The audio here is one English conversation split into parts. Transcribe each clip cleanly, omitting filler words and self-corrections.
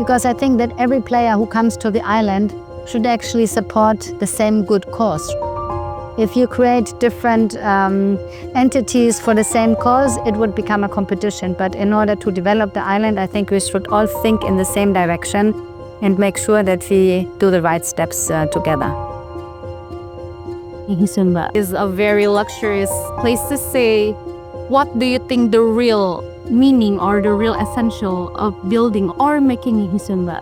because I think that every player who comes to the island should actually support the same good cause. If you create different entities for the same cause, it would become a competition. But in order to develop the island, I think we should all think in the same direction and make sure that we do the right steps together. Nihi Sumba is a very luxurious place to stay. What do you think the real meaning or the real essential of building or making Nihi Sumba?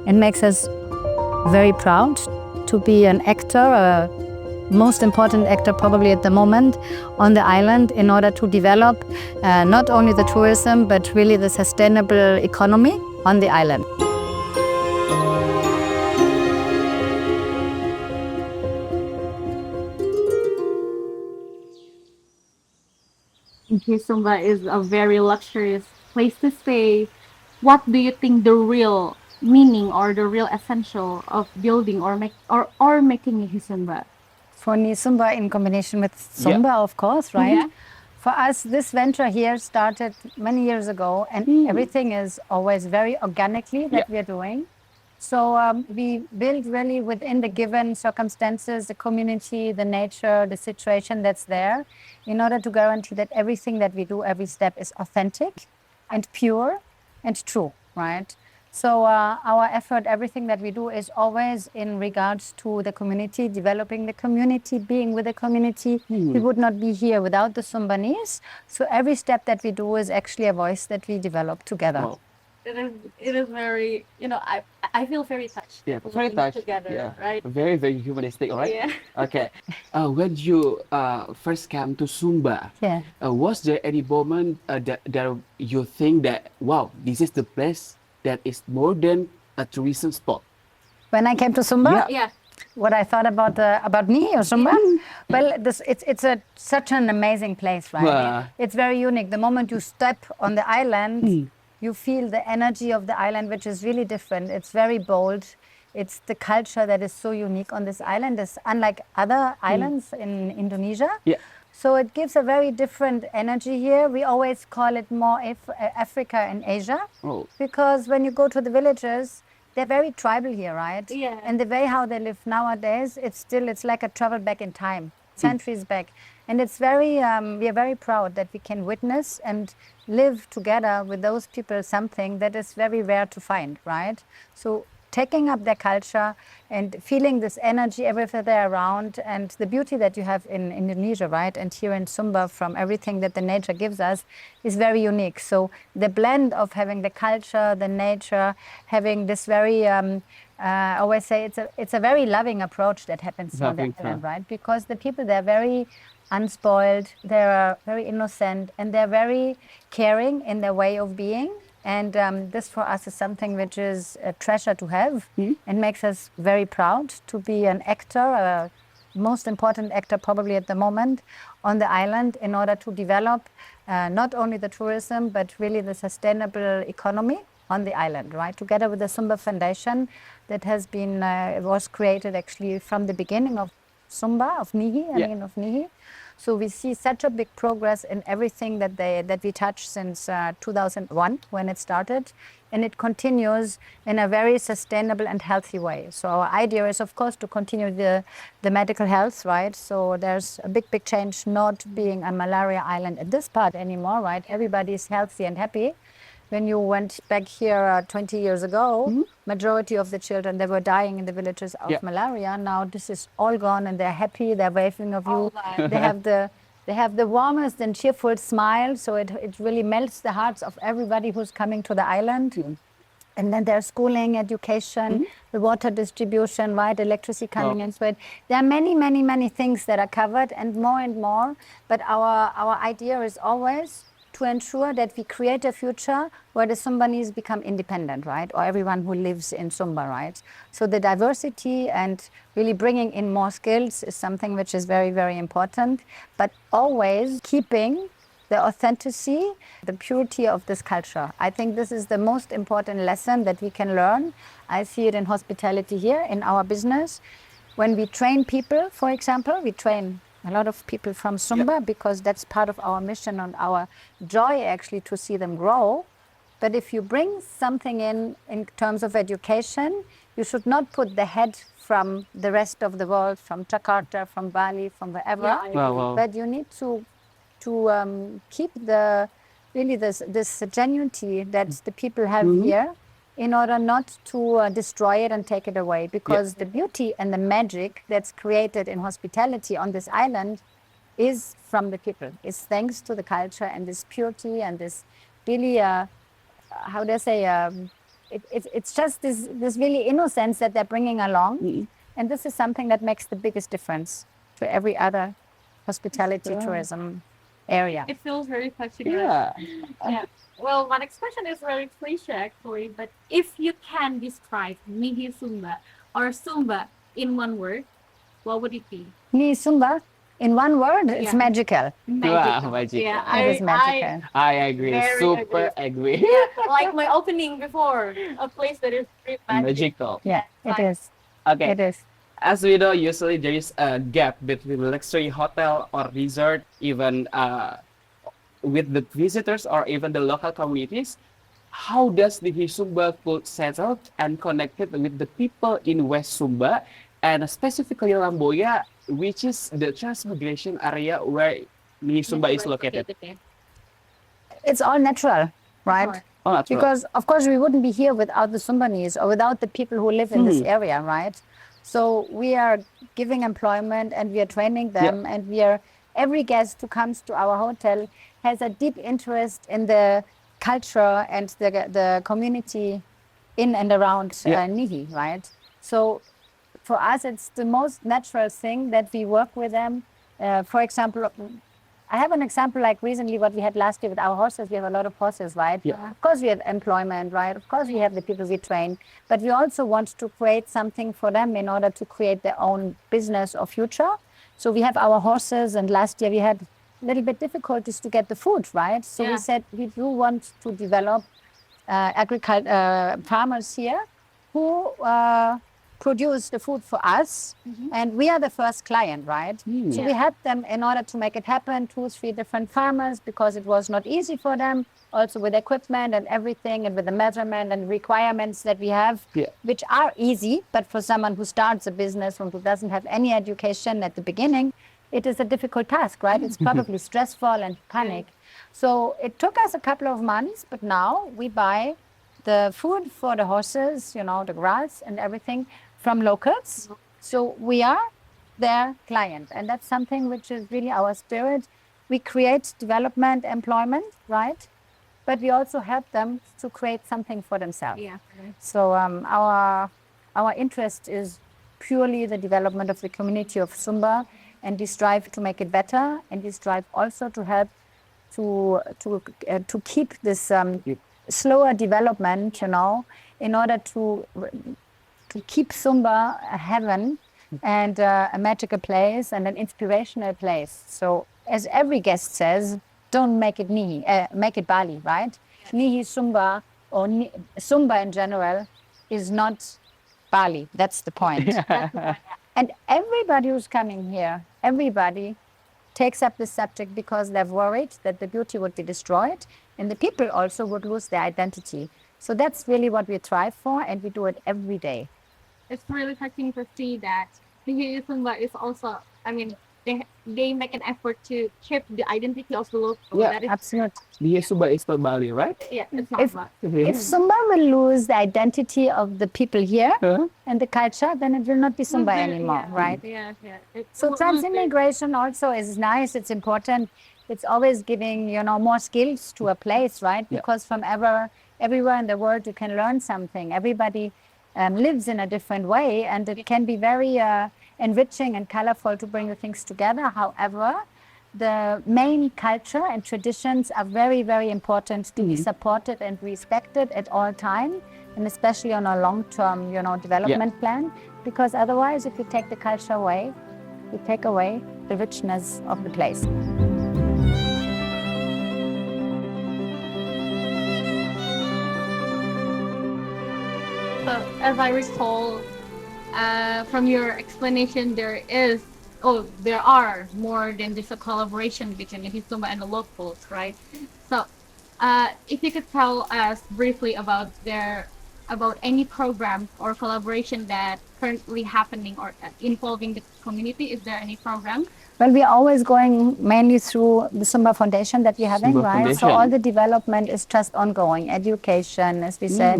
It makes us very proud to be an actor, a most important actor probably at the moment on the island in order to develop not only the tourism but really the sustainable economy on the island. Nihi Sumba is a very luxurious place to stay. What do you think the real meaning or the real essential of building or making Nihi Sumba? For Nihi Sumba in combination with Sumba, of course, right? Yeah. For us, this venture here started many years ago, and everything is always very organically that we are doing. So we build really within the given circumstances, the community, the nature, the situation that's there, in order to guarantee that everything that we do, every step is authentic and pure and true, right? So our effort, everything that we do is always in regards to the community, developing the community, being with the community. We would not be here without the Sumbanese. So every step that we do is actually a voice that we develop together. Wow. It is very, I feel very touched. Yeah, very working touched. together, Yeah, right? very, very humanistic, right? Yeah. Okay. When you first came to Sumba, Yeah. was there any moment that you think that, wow, this is the place that is more than a tourism spot? When I came to Sumba, Yeah. what I thought about Nihi or Sumba? Well, it's such an amazing place, right? Wow. It's very unique. The moment you step on the island, you feel the energy of the island, which is really different. It's very bold. It's the culture that is so unique on this island. It's unlike other islands in Indonesia. Yeah. So it gives a very different energy here. We always call it more Africa and Asia. Oh. Because when you go to the villages, they're very tribal here, right? Yeah. And the way how they live nowadays, it's like a travel back in time, centuries back. And it's very, we are very proud that we can witness and live together with those people something that is very rare to find, right? So taking up their culture and feeling this energy everywhere they're around, and the beauty that you have in Indonesia, right? And here in Sumba, from everything that the nature gives us, is very unique. So the blend of having the culture, the nature, having this very, I always say it's a very loving approach that happens on the island, right? Because the people, they're very unspoiled, they're very innocent, and they're very caring in their way of being. And this for us is something which is a treasure to have and makes us very proud to be an actor, a most important actor probably at the moment on the island in order to develop not only the tourism but really the sustainable economy on the island, right? Together with the Sumba Foundation that has been, was created actually from the beginning of Sumba, of Nihi, I mean of Nihi. So we see such a big progress in everything that we touched since 2001 when it started, and it continues in a very sustainable and healthy way. So our idea is, of course, to continue the medical health, right? So there's a big change not being a malaria island at this part anymore, right? Everybody is healthy and happy. When you went back here 20 years ago, majority of the children, they were dying in the villages of malaria. Now this is all gone and they're happy, they're waving of you. They have the warmest and cheerful smile, so it really melts the hearts of everybody who's coming to the island. And then there's schooling, education, the water distribution, right, electricity coming in. So there are many things that are covered and more. But our idea is always to ensure that we create a future where the Sumbanese become independent, right? Or everyone who lives in Sumba, right? So the diversity and really bringing in more skills is something which is very important, but always keeping the authenticity, the purity of this culture. I think this is the most important lesson that we can learn. I see it in hospitality here, in our business. When we train people, for example, we train a lot of people from Sumba because that's part of our mission and our joy actually to see them grow. But if you bring something in terms of education, you should not put the head from the rest of the world, from Jakarta, from Bali, from wherever. Yeah, I Wow, agree. wow. But you need to keep this genuinity that the people have here, in order not to destroy it and take it away. Because the beauty and the magic that's created in hospitality on this island is from the people. It's thanks to the culture and this purity and this really, how do I say, it's just this really innocence that they're bringing along. And this is something that makes the biggest difference to every other hospitality tourism area. It feels very touching. Yeah. Yeah. Well, one expression is very cliche actually, but if you can describe Nihi Sumba or Sumba in one word, what would it be? Nihi Sumba, in one word, it's Yeah. magical. Magical. magical. Yeah, It is magical. I agree. Very Super agree. Yeah, like my opening before, a place that is very magical. Magical. Yeah, it is. Okay. It is. As we know, usually there is a gap between luxury hotel or resort, even with the visitors or even the local communities. How does the Sumba could settle and connected with the people in West Sumba, and specifically Lamboya, which is the transmigration area where Nihi Sumba is located? It's all natural, right? Sure. Oh, that's right. Because, of course, we wouldn't be here without the Sumbanese or without the people who live in this area, right? So we are giving employment and we are training them, and every guest who comes to our hotel has a deep interest in the culture and the community in and around Nihi, right? So for us, it's the most natural thing that we work with them. For example, I have an example like recently what we had last year with our horses. We have a lot of horses, right? Yeah. Of course we have employment, right? Of course we have the people we train, but we also want to create something for them in order to create their own business or future. So we have our horses, and last year we had a little bit difficulties to get the food, right? So Yeah. we said we do want to develop farmers here who produce the food for us, and we are the first client, right? So we helped them in order to make it happen, 2-3 different farmers, because it was not easy for them, also with equipment and everything, and with the measurement and requirements that we have, which are easy, but for someone who starts a business and who doesn't have any education at the beginning, it is a difficult task, right? It's probably stressful and panic. So it took us a couple of months, but now we buy the food for the horses, the grass and everything from locals. So we are their client, and that's something which is really our spirit. We create development, employment, right? But we also help them to create something for themselves. Yeah. So our interest is purely the development of the community of Sumba, and we strive to make it better, and we strive also to help to keep this slower development, in order to keep Sumba a heaven and a magical place and an inspirational place. So as every guest says, don't make it Nihi, make it Bali, right? Nihi Sumba or Sumba in general is not Bali. That's the point. And everybody who's coming here, everybody takes up this subject because they're worried that the beauty would be destroyed, and the people also would lose their identity. So that's really what we strive for, and we do it every day. It's really touching to see that Nihi Sumba is also, they make an effort to keep the identity of the local. Yeah, That is, Absolutely. Nihi Sumba is not Bali, right? yeah, it's not If- bad. If Sumba will lose the identity of the people here and the culture, then it will not be Sumba anymore, right? Yeah. So transmigration also is nice. It's important. It's always giving, more skills to a place, right? Yeah. Because from everywhere in the world, you can learn something. Everybody lives in a different way, and it can be very enriching and colorful to bring the things together. However, the main culture and traditions are very, very important to be supported and respected at all time, and especially on a long-term, development plan. Because otherwise, if you take the culture away, you take away the richness of the place. So, as I recall, from your explanation, there are more than just a collaboration between the Nihi Sumba and the locals, right? So, If you could tell us briefly about any program or collaboration that currently happening or involving the community. Is there any program? Well, we're always going mainly through the Sumba Foundation that we're having, Sumba right? So Foundation. all the development is just ongoing. Education, as we said,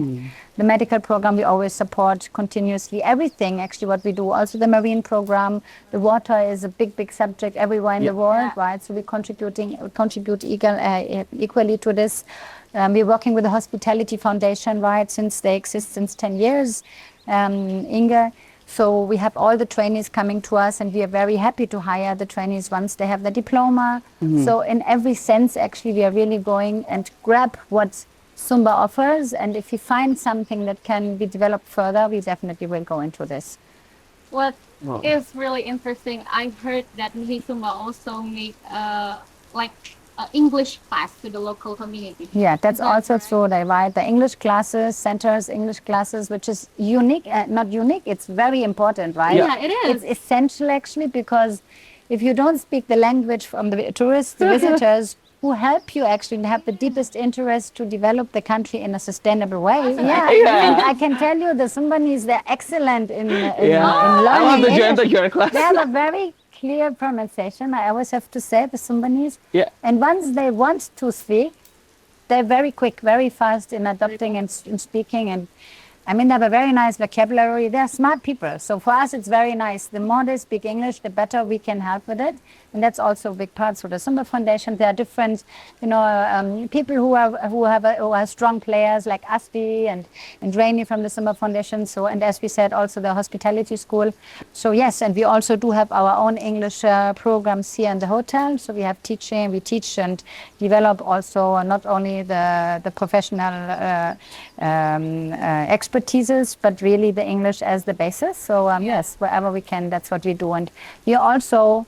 the medical program we always support continuously. Everything, actually, what we do. Also the marine program, the water is a big, big subject everywhere in the world, right? So we contribute equally to this. We're working with the Hospitality Foundation, right? Since they exist since 10 years, Inge. So we have all the trainees coming to us, and we are very happy to hire the trainees once they have the diploma. So in every sense, actually, we are really going and grab what Sumba offers, and if we find something that can be developed further, we definitely will go into this. What Wow. is really interesting, I heard that Nihi Sumba also make like English class to the local community. Yeah, that's Is that also correct? true. They write the English classes, centers English classes, which is unique, not unique, it's very important, right? Yeah, it is. It's essential actually, because if you don't speak the language from the tourists, the visitors, who help you actually have the deepest interest to develop the country in a sustainable way. Yeah, Yeah. and I can tell you the Sumbanese, they're excellent in Yeah. learning I want to join English. your class. They have a very clear pronunciation, I always have to say, the Sumbanese. Yeah. And once they want to speak, they're very quick, very fast in adopting and in speaking. And I mean, they have a very nice vocabulary. They're smart people. So for us, it's very nice. The more they speak English, the better we can help with it. And that's also a big part. So the Sumba Foundation, there are different, people who are strong players like Aspi and Rainy from the Sumba Foundation. So, and as we said, also the hospitality school. So yes, and we also do have our own English programs here in the hotel. So we have teaching, we teach and develop also not only the professional expertises, but really the English as the basis. So yes, wherever we can, that's what we do. And we also,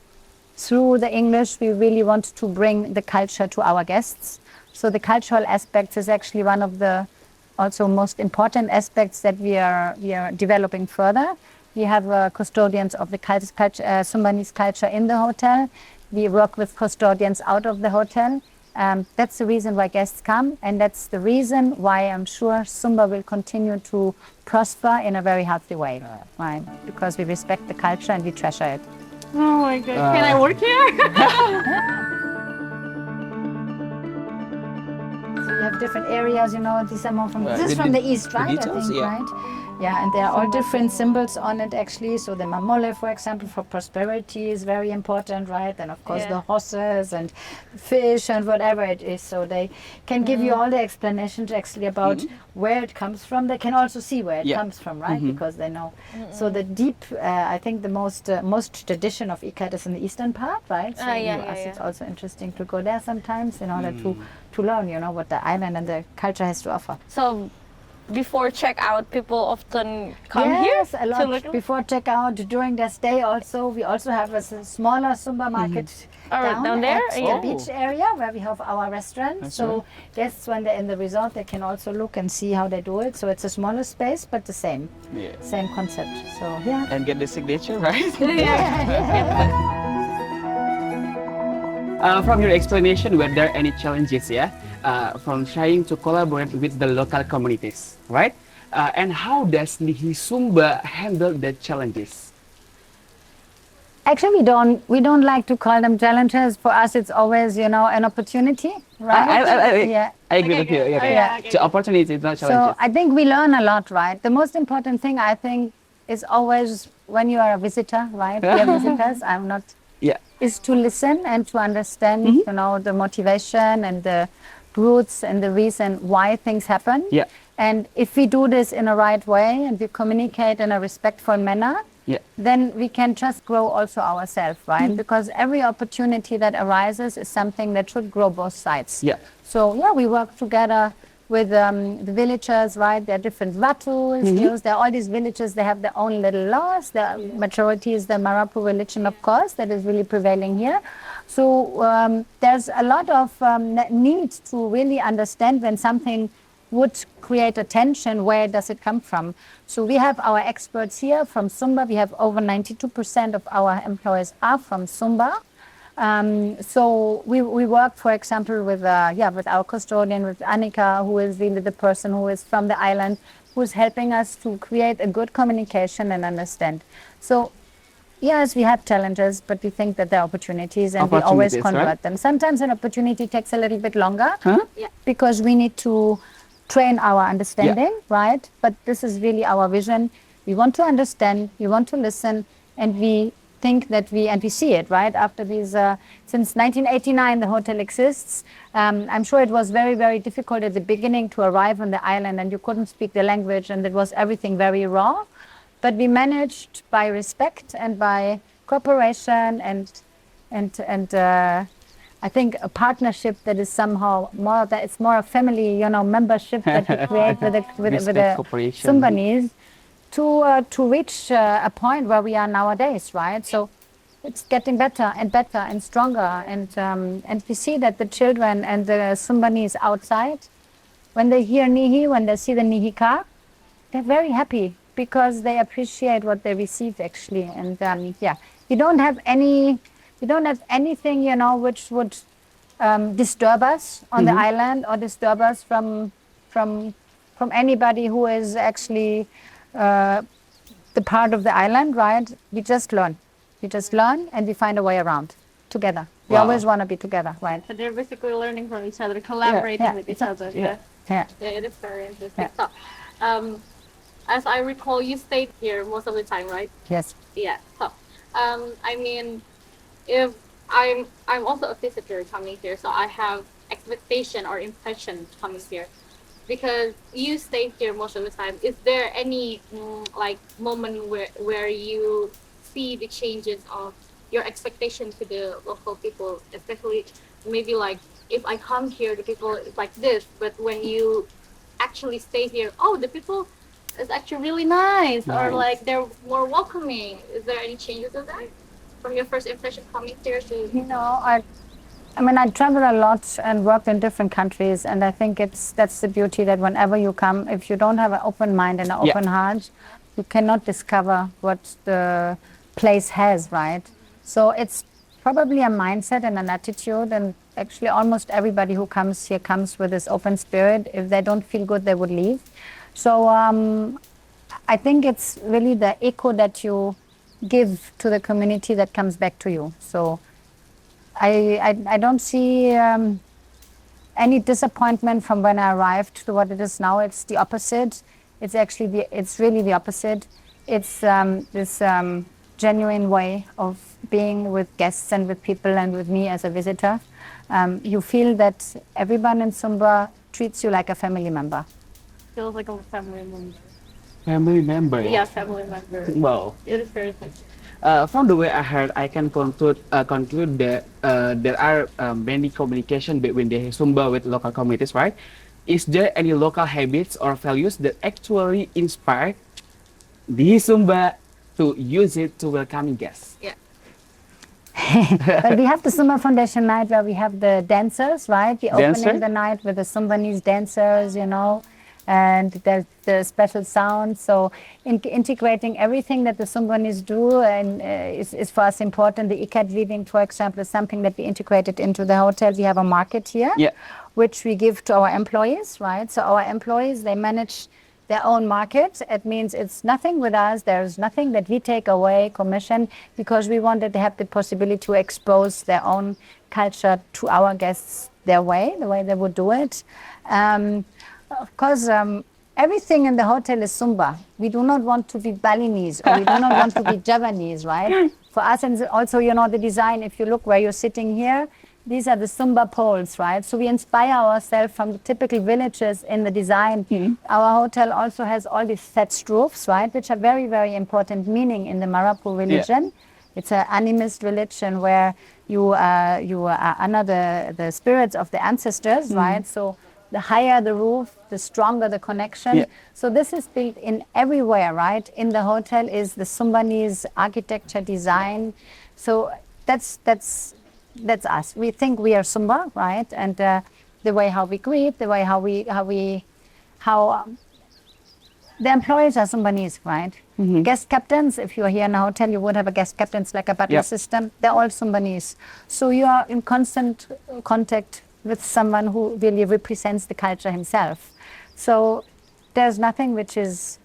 through the English, we really want to bring the culture to our guests. So the cultural aspects is actually one of the also most important aspects that we are developing further. We have custodians of the Sumbanese culture in the hotel. We work with custodians out of the hotel. That's the reason why guests come, and that's the reason why I'm sure Sumba will continue to prosper in a very healthy way, right? Because we respect the culture and we treasure it. Oh my god, can I work here? So you have different areas, these are more from, this is the from the de- east, the right? details, I think, yeah. right? Yeah, and there are all different symbols on it actually. So the mamole, for example, for prosperity is very important, right? And of course the horses and fish and whatever it is. So they can give you all the explanations actually about where it comes from. They can also see where it comes from, right? Because they know. So the deep, I think the most tradition of Ikat is in the eastern part, right? So it's also interesting to go there sometimes in order to learn, what the island and the culture has to offer. So before checkout, people often come Yes, here a to lot look. before checkout, during their stay also. We also have a smaller Sumba market down there? at Yeah. the beach area where we have our restaurant. That's So guests, when they're in the resort, they can also look and see how they do it. So it's a smaller space, but the same concept. So yeah. And get the signature, right? From your explanation, were there any challenges, from trying to collaborate with the local communities, right? And how does Nihi Sumba handle the challenges? Actually, we don't like to call them challenges. For us, it's always, an opportunity, right? I agree with you. Yeah. It's an opportunity, not challenges. So I think we learn a lot, right? The most important thing, I think, is always when you are a visitor, right? We are visitors. I'm not. Yeah. Is to listen and to understand, the motivation and the roots and the reason why things happen. Yeah. And if we do this in a right way and we communicate in a respectful manner, then we can just grow also ourselves, right? Because every opportunity that arises is something that should grow both sides. Yeah. So we work together with the villagers, right? There are different vatus, there are all these villages, they have their own little laws. The majority is the Marapu religion, of course, that is really prevailing here. So there's a lot of need to really understand when something would create a tension, where does it come from? So we have our experts here from Sumba. We have over 92% of our employees are from Sumba. So we work, for example, with our custodian, with Annika, who is really the person who is from the island, who is helping us to create a good communication and understand. So yes, we have challenges, but we think that there are opportunities, and we always Opportunities, convert right? them. Sometimes an opportunity takes a little bit longer Huh? Yeah. because we need to train our understanding, right? But this is really our vision. We want to understand, we want to listen, and we think that we see it, right? After these, since 1989, the hotel exists. I'm sure it was very, very difficult at the beginning to arrive on the island, and you couldn't speak the language, and it was everything very raw. But we managed by respect and by cooperation and I think a partnership that is somehow more, that it's more a family, membership that we create with Respect, the cooperation. Sumbanese to reach a point where we are nowadays, right? So it's getting better and stronger, and we see that the children and the Sumbanese outside, when they hear Nihi, when they see the Nihi car, they're very happy because they appreciate what they receive actually. And we don't have anything, which would disturb us on the island or disturb us from anybody who is actually the part of the island, right? We just learn and we find a way around together. We Wow. always want to be together, right? So they're basically learning from each other, collaborating yeah. with each other. Yeah. Yeah. Yeah, it is very interesting. Yeah. So, as I recall, you stayed here most of the time, right? Yes. Yeah. So, I mean, if I'm also a visitor coming here, so I have expectation or impression coming here, because you stay here most of the time. Is there any like moment where you see the changes of your expectation to the local people, especially maybe like if I come here, the people is like this, but when you actually stay here, oh, the people is actually really nice, or Nice. like they're more welcoming. Is there any changes of that from your first impression coming here to? I mean, I travel a lot and worked in different countries, and I think that's the beauty, that whenever you come, if you don't have an open mind and an Yeah. open heart, you cannot discover what the place has, right? So it's probably a mindset and an attitude, and actually almost everybody who comes here comes with this open spirit. If they don't feel good, they would leave. So I think it's really the echo that you give to the community that comes back to you. So I don't see any disappointment from when I arrived to what it is now. It's the opposite. It's actually it's really the opposite. It's this genuine way of being with guests and with people and with me as a visitor. You feel that everyone in Sumba treats you like a family member. Feels like a family member. Family member. Yeah, family member. Wow. It is very nice. From the way I heard, I can conclude that there are many communication between the Sumba with local communities, right? Is there any local habits or values that actually inspire the Sumba to use it to welcoming guests? Yeah. But we have the Sumba Foundation night where we have the dancers, right? The Dancer? opening the night with the Sumbanese dancers, and the special sound. So integrating everything that the Sumbanese do and is for us important. The ikat weaving, for example, is something that we integrated into the hotel. We have a market here, Yeah. which we give to our employees, right? So our employees, they manage their own market. It means it's nothing with us. There's nothing that we take away commission, because we wanted to have the possibility to expose their own culture to our guests the way they would do it. Of course, everything in the hotel is Sumba. We do not want to be Balinese, or we do not want to be Javanese, right? For us, and also, the design, if you look where you're sitting here, these are the Sumba poles, right? So we inspire ourselves from the typical villages in the design. Our hotel also has all these thatched roofs, right? Which are very, very important meaning in the Merangkul religion. It's an animist religion where you honor the spirits of the ancestors, right? So the higher the roof, the stronger the connection. Yeah. So this is built in everywhere, right? In the hotel is the Sumbanese architecture design. So that's us. We think we are Sumba, right? And the way how we greet, the way how The employees are Sumbanese, right? Guest captains, if you are here in a hotel, you would have a guest captains like a butler Yep. system. They're all Sumbanese. So you are in constant contact with someone who really represents the culture himself. So there's nothing which is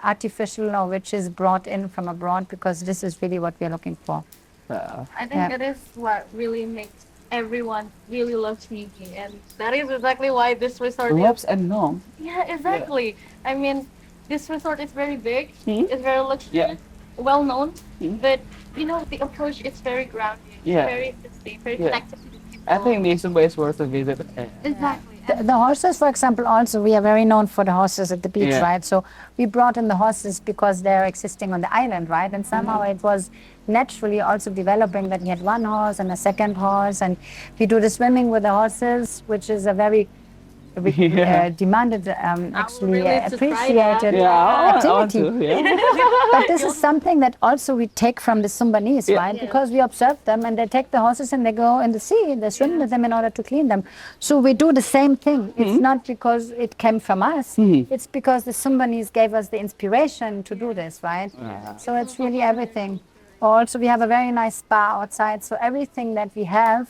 artificial or which is brought in from abroad, because this is really what we are looking for. I think Yeah. it is what really makes everyone really love Nihi, and that is exactly why this resort Loves and norm. Yeah, exactly. I mean, this resort is very big. Mhm. It's very luxurious, Yeah. well known, Mhm. but you know the approach is very grounding, Yeah. very distinct, very Yeah. connected to the people. I think Nihi Sumba is worth a visit. Exactly. The horses, for example, also, we are very known for the horses at the beach, Yeah. right? So we brought in the horses because they're existing on the island, right? And somehow it was naturally also developing that we had one horse and a second horse, and we do the swimming with the horses, which is a very Yeah. demanded, actually really to try appreciated that. Yeah, I want activity. to. Yeah. But this is something that also we take from the Sumbanese, Yeah. right? Yeah. Because we observe them and they take the horses and they go in the sea, they swim with them in order to clean them. So we do the same thing. It's not because it came from us, it's because the Sumbanese gave us the inspiration to do this, right? Yeah. So it's really everything. Also, we have a very nice spa outside, so everything that we have,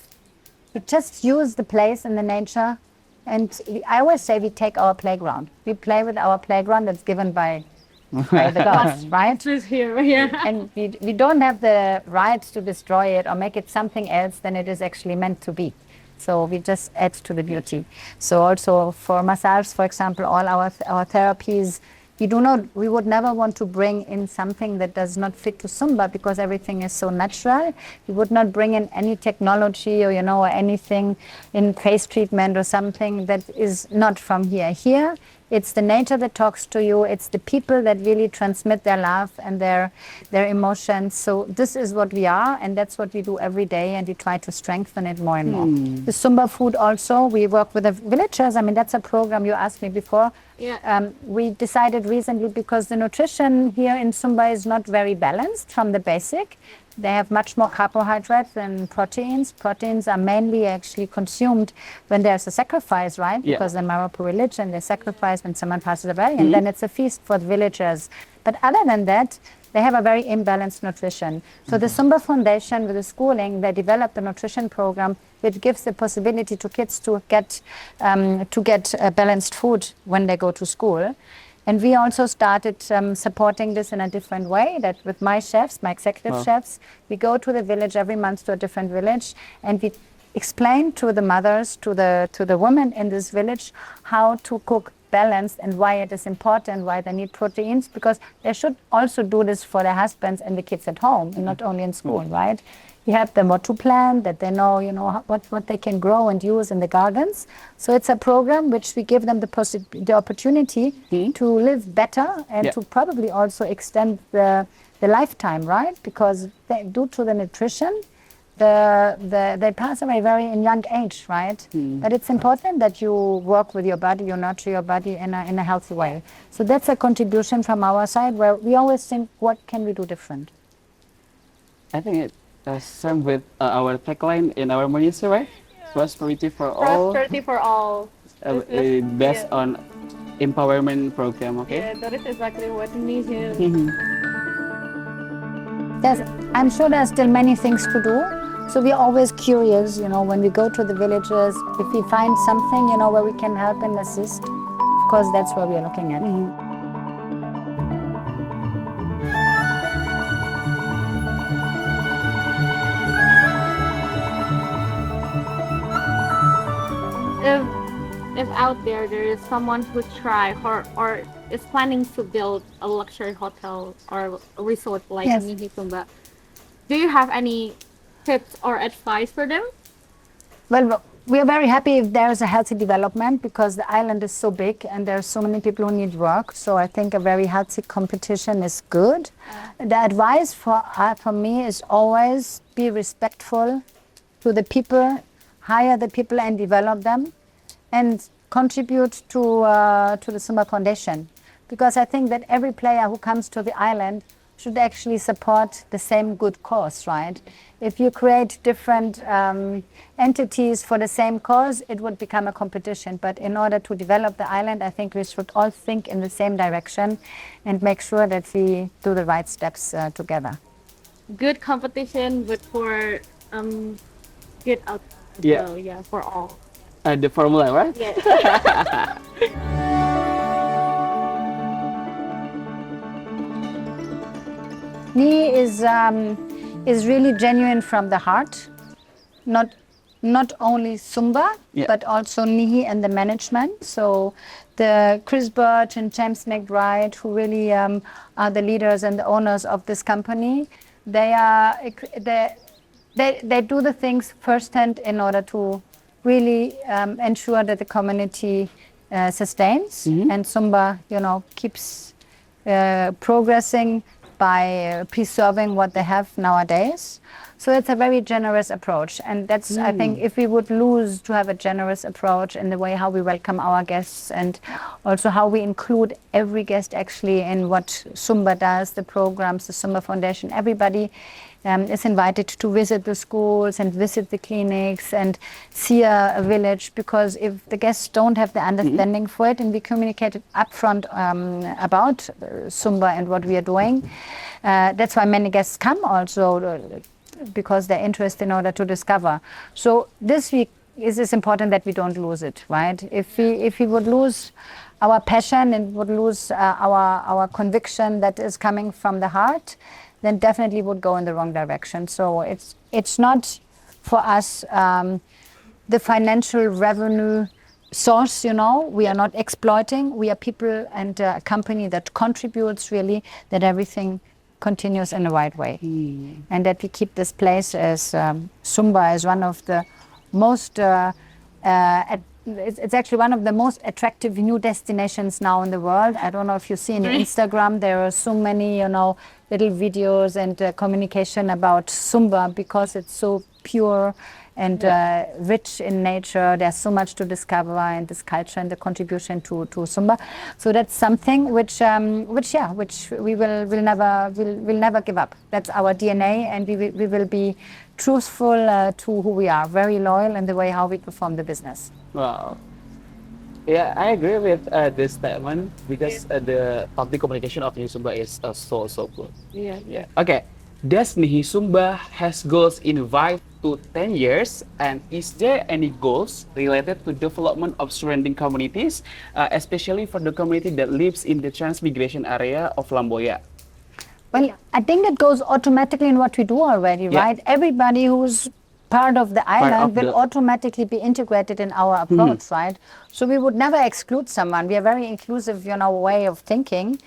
we just use the place and the nature. And I always say we take our playground. We play with our playground that's given by the gods, right? Just here, yeah. And we don't have the right to destroy it or make it something else than it is actually meant to be. So we just add to the beauty. So also for massage, for example, all our therapies, we would never want to bring in something that does not fit to Sumba, because everything is so natural. We would not bring in any technology or, or anything in face treatment or something that is not from here. Here, it's the nature that talks to you. It's the people that really transmit their love and their emotions. So this is what we are, and that's what we do every day, and we try to strengthen it more and more. The Sumba food also, we work with the villagers. I mean, that's a program you asked me before. Yeah. We decided recently, because the nutrition here in Sumba is not very balanced from the basic. They have much more carbohydrates than proteins. Proteins are mainly actually consumed when there's a sacrifice, right? Yeah. Because in Merangkul religion, they sacrifice when someone passes away, and then it's a feast for the villagers. But other than that, they have a very imbalanced nutrition. So the Sumba Foundation, with the schooling, they developed a nutrition program which gives the possibility to kids to get balanced food when they go to school. And we also started supporting this in a different way, that with my chefs, my executive chefs, we go to the village every month, to a different village, and we explain to the mothers, to the women in this village, how to cook balanced and why it is important, why they need proteins, because they should also do this for their husbands and the kids at home, and not only in school, right? We help them what to plant, that they know, what they can grow and use in the gardens. So it's a program which we give them the opportunity to live better and to probably also extend the lifetime, right? Because due to the nutrition, they pass away very in young age, right? But it's important that you work with your body, you nurture your body in a healthy way. So that's a contribution from our side, where we always think, what can we do different? I think it's same with our tagline in our ministry, right? Prosperity for all, Prosperity for all. This is- based yeah. on empowerment program, okay? Yeah, that is exactly what Nihi I'm sure there's still many things to do. So we're always curious, when we go to the villages, if we find something, where we can help and assist. Of course, that's what we are looking at. if out there is someone who try or is planning to build a luxury hotel or a resort like Yes. Nihi Sumba, do you have any tips or advice for them? Well, we are very happy if there is a healthy development, because the island is so big and there are so many people who need work. So I think a very healthy competition is good. The advice for me is always be respectful to the people, hire the people and develop them, and contribute to the Sumba Foundation. Because I think that every player who comes to the island should actually support the same good cause, right? If you create different entities for the same cause, it would become a competition. But in order to develop the island, I think we should all think in the same direction and make sure that we do the right steps together. Good competition, but for good outcome. Yeah. So, yeah, for all. The formula, right? Yeah. Nihi is really genuine from the heart. Not only Sumba, Yeah. but also Nihi and the management. So the Chris Birch and James McBride, who really are the leaders and the owners of this company, they do the things firsthand in order to really ensure that the community sustains, and Sumba, keeps progressing by preserving what they have nowadays. So it's a very generous approach, and that's I think if we would lose to have a generous approach in the way how we welcome our guests and also how we include every guest actually in what Sumba does, the programs, the Sumba Foundation, everybody is invited to visit the schools and visit the clinics and see a village, because if the guests don't have the understanding for it and we communicate it upfront about Sumba and what we are doing, that's why many guests come also, because they're interested in order to discover. So this week is important that we don't lose it, right? If we would lose our passion and would lose our conviction that is coming from the heart, then definitely would go in the wrong direction. So it's not for us the financial revenue source, we are not exploiting. We are people and a company that contributes really, that everything continues in the right way. And that we keep this place as Sumba as one of the most it's actually one of the most attractive new destinations now in the world. I don't know if you see in Instagram, there are so many, little videos and communication about Sumba, because it's so pure and rich in nature. There's so much to discover in this culture and the contribution to Sumba. So that's something which we will never give up. That's our DNA, and we will be truthful to who we are, very loyal in the way how we perform the business. Wow. Yeah, I agree with this statement, because the public communication of Nihi Sumba is so good. Yeah. Yeah. Okay. Does Nihi Sumba has goals in 5 to 10 years, and is there any goals related to development of surrounding communities, especially for the community that lives in the transmigration area of Lamboya? Well, I think that goes automatically in what we do already, Yeah. right? Everybody who's part of the island will automatically be integrated in our approach, right? So we would never exclude someone. We are very inclusive, way of thinking.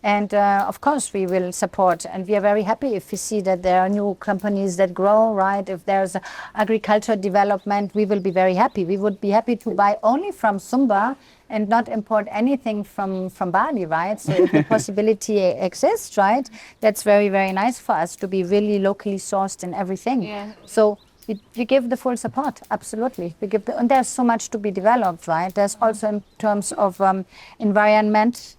And of course, we will support. And we are very happy if we see that there are new companies that grow, right? If there's agriculture development, we will be very happy. We would be happy to buy only from Sumba and not import anything from Bali, right? So if the possibility exists, right, that's very, very nice for us to be really locally sourced in everything. Yeah. So we give the full support, absolutely. And there's so much to be developed, right? There's also in terms of environment,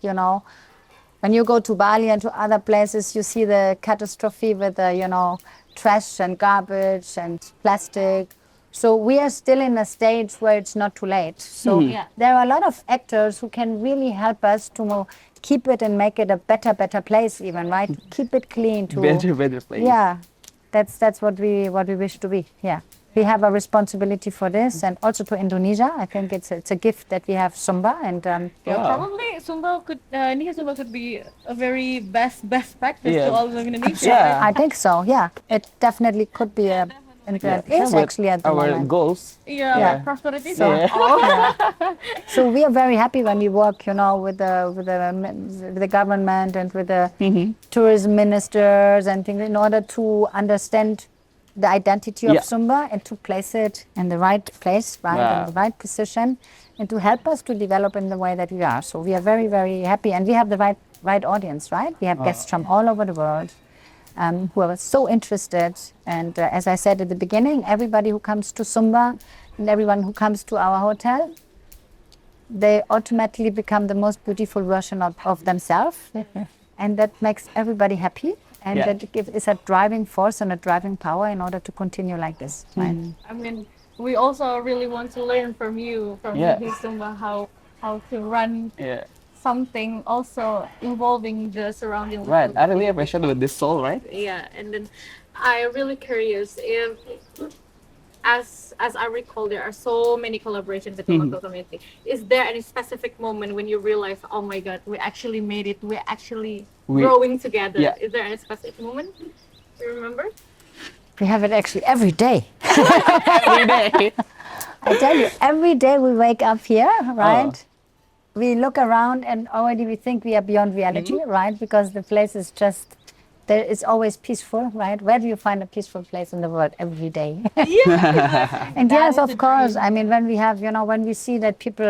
when you go to Bali and to other places, you see the catastrophe with the, trash and garbage and plastic. So we are still in a stage where it's not too late. So there are a lot of actors who can really help us to keep it and make it a better place even, right? Keep it clean. Better place. Yeah, that's what we wish to be, yeah. We have a responsibility for this, and also to Indonesia. I think it's a gift that we have Sumba, and Probably Nihi Sumba could be a very best practice to all of Indonesia. Yeah. I think so. Yeah, it definitely could be a. And it is actually at the our moment. goals. Yeah, prosperity. So we are very happy when we work, with the government and with the tourism ministers and things, in order to understand the identity of Sumba and to place it in the right place, right, in the right position, and to help us to develop in the way that we are. So we are very, very happy, and we have the right audience, right? We have guests from all over the world who are so interested. And as I said at the beginning, everybody who comes to Sumba and everyone who comes to our hotel, they automatically become the most beautiful version of themselves. and that makes everybody happy. And Yeah. that is a driving force and a driving power in order to continue like this. Right? I mean, we also really want to learn from you, from Yeah. Nihi Sumba, how to run Yeah. something also involving the surrounding. Right. local I really community. appreciate with this soul, right? Yeah, and then I'm really curious if, as I recall, there are so many collaborations with the local community. Is there any specific moment when you realize, oh my God, we actually made it, we're actually growing together? Yeah. Is there any specific moment you remember? We have it actually every day. Every day. I tell you, every day we wake up here, right? We look around and already we think we are beyond reality, right? Because the place is just, there is always peaceful, right? Where do you find a peaceful place in the world? Every day. And yes, of course. I mean, when we have, when we see that people,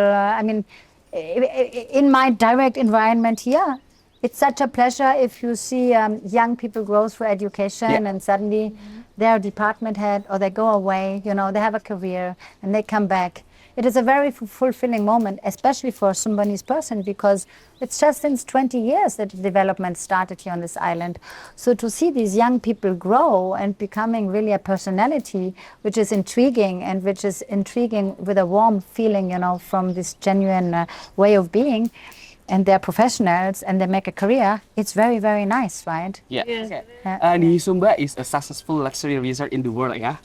in my direct environment here, it's such a pleasure if you see young people grow through education and suddenly they're a department head or they go away, they have a career and they come back. It is a very fulfilling moment, especially for a Sumbanese person, because it's just since 20 years that the development started here on this island. So to see these young people grow and becoming really a personality, which is intriguing and which is intriguing with a warm feeling, from this genuine way of being, and they're professionals and they make a career, it's very, very nice, right? Yeah. Yes. Nihi Sumba is a successful luxury resort in the world, yeah.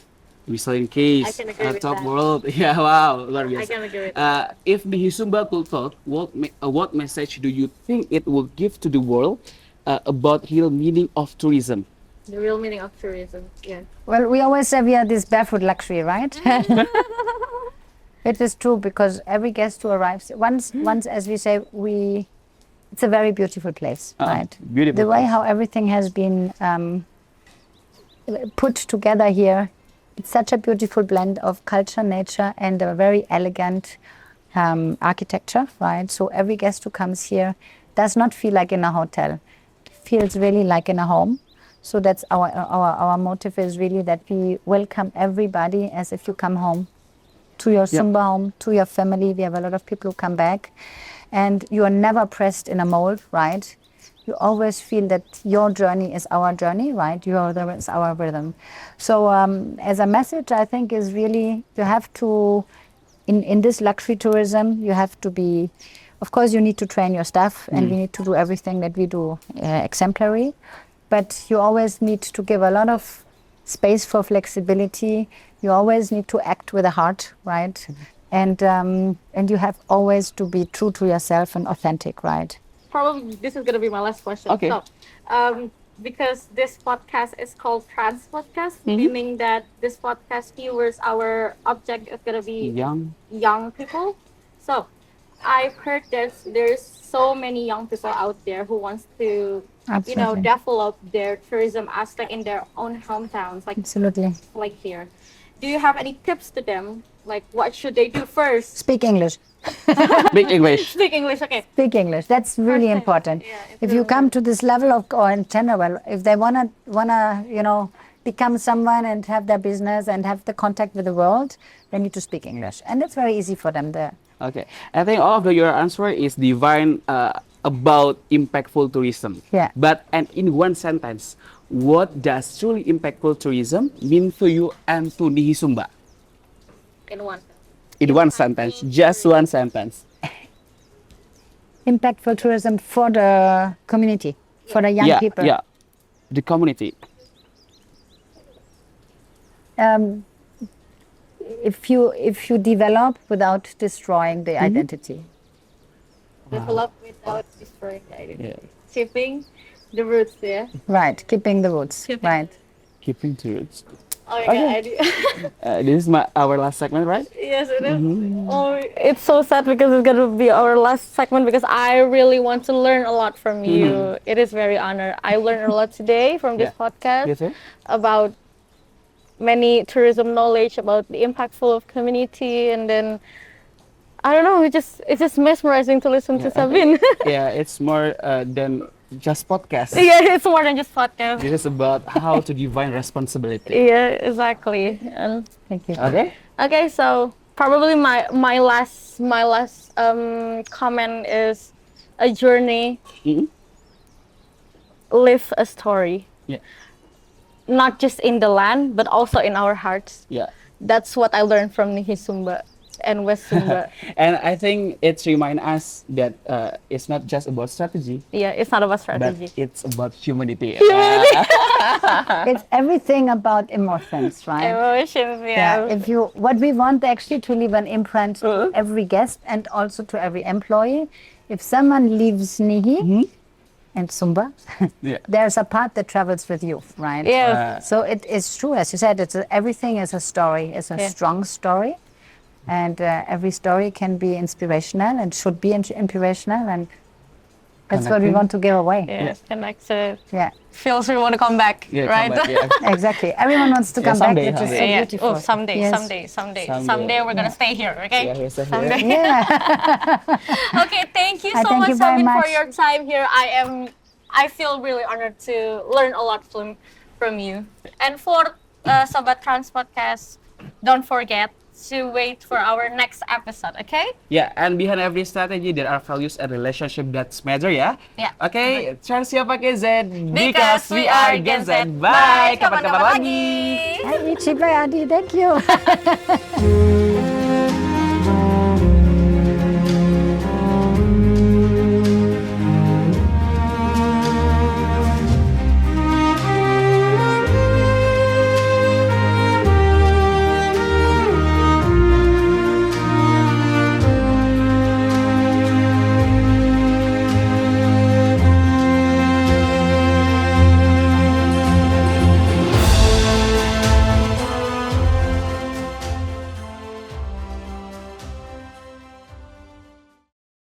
We sell in case, I can agree with top that. world. Yeah, wow, luar biasa. I can agree with that. If Nihi Sumba could talk, what message do you think it will give to the world about real meaning of tourism? The real meaning of tourism, yeah. Well, we always say we are this barefoot luxury, right? It is true, because every guest who arrives, once as we say, it's a very beautiful place, right? Beautiful. The way how everything has been put together here, it's such a beautiful blend of culture, nature, and a very elegant architecture, right? So every guest who comes here does not feel like in a hotel, feels really like in a home. So that's our motive is really that we welcome everybody as if you come home, to your Sumba home, to your family. We have a lot of people who come back, and you are never pressed in a mold, right? You always feel that your journey is our journey, right? Your rhythm is our rhythm. So as a message, I think is really, you have to, in this luxury tourism, you have to be, of course you need to train your staff and we need to do everything that we do exemplary, but you always need to give a lot of space for flexibility. You always need to act with a heart, right? And you have always to be true to yourself and authentic, right? Probably this is going to be my last question. Okay. So, because this podcast is called Trans Podcast, meaning that this podcast viewers, our object is going to be young people. So, I've heard there's so many young people out there who wants to, Absolutely. develop their tourism aspect in their own hometowns, Absolutely. like here. Do you have any tips to them? Like, what should they do first? Speak English. Big English. Speak English, okay. Speak English. That's really Perfect. important. Yeah, it's If you really come to this level of, or in general, if they wanna, become someone and have their business and have the contact with the world, they need to speak English, and it's very easy for them there. Okay, I think all of your answer is divine about impactful tourism. Yeah. But and in one sentence, what does truly impactful tourism mean to you and to Nihi Sumba? In one. In one sentence, just one sentence. Impactful tourism for the community, for the young people. Yeah, the community. If you develop without destroying the identity. Develop without destroying the identity. Yeah. Keeping the roots there. Right, keeping the roots. Keeping- Right. Keeping to roots. Oh my Okay. god, I do. This is our last segment, right? Yes, it is. Oh, It's so sad because it's gonna be our last segment because I really want to learn a lot from you. It is very honored. I learned a lot today from this Yeah. podcast Yes, sir. about many tourism knowledge about the impactful of community, and then I don't know, it's just mesmerizing to listen to Sabine. Yeah, it's more than just podcast. Yeah, it's more than just podcast. This is about how to define responsibility. Yeah, exactly. And Thank you. Okay. okay, so probably my last comment is a journey. Mhm. live a story, Yeah. not just in the land but also in our hearts. Yeah. That's what I learned from Nihi Sumba and West Sumba. And I think it's remind us that it's not just about strategy, Yeah, it's not about but strategy. it's about humanity. It's everything about emotions, right? Emotions, Yeah, yeah. if you what we want actually to leave an imprint to every guest and also to every employee. If someone leaves Nihi and Sumba, Yeah. there's a part that travels with you, right? Yes. So it is true, as you said. Everything is a story. It's a Yeah. strong story, and every story can be inspirational and should be inspirational, and that's what we Connecting. want to give away. Yes, connected. Yeah, Feels we want to come back, Yeah, right? come back, yeah. exactly. Everyone wants to Yeah, come back, someday, which is so someday. Yeah. beautiful. Oh, someday, Yes. someday. Someday. Someday we're gonna stay here, okay? Yeah, here's the Someday. Yeah. Okay, thank you I so thank much, you very Samin, for much. your time here. I feel really honored to learn a lot from you. And for Sobat Trans Podcast, don't forget to wait for our next episode, okay? Yeah, and behind every strategy there are values and relationship that matter ya. Yeah. Okay, Transyapa Gen Z Because we are Gen Z. Bye. Kapan-kapan Kapan-kapan lagi. lagi. Hi, Ichi, bye, Adi. Thank you.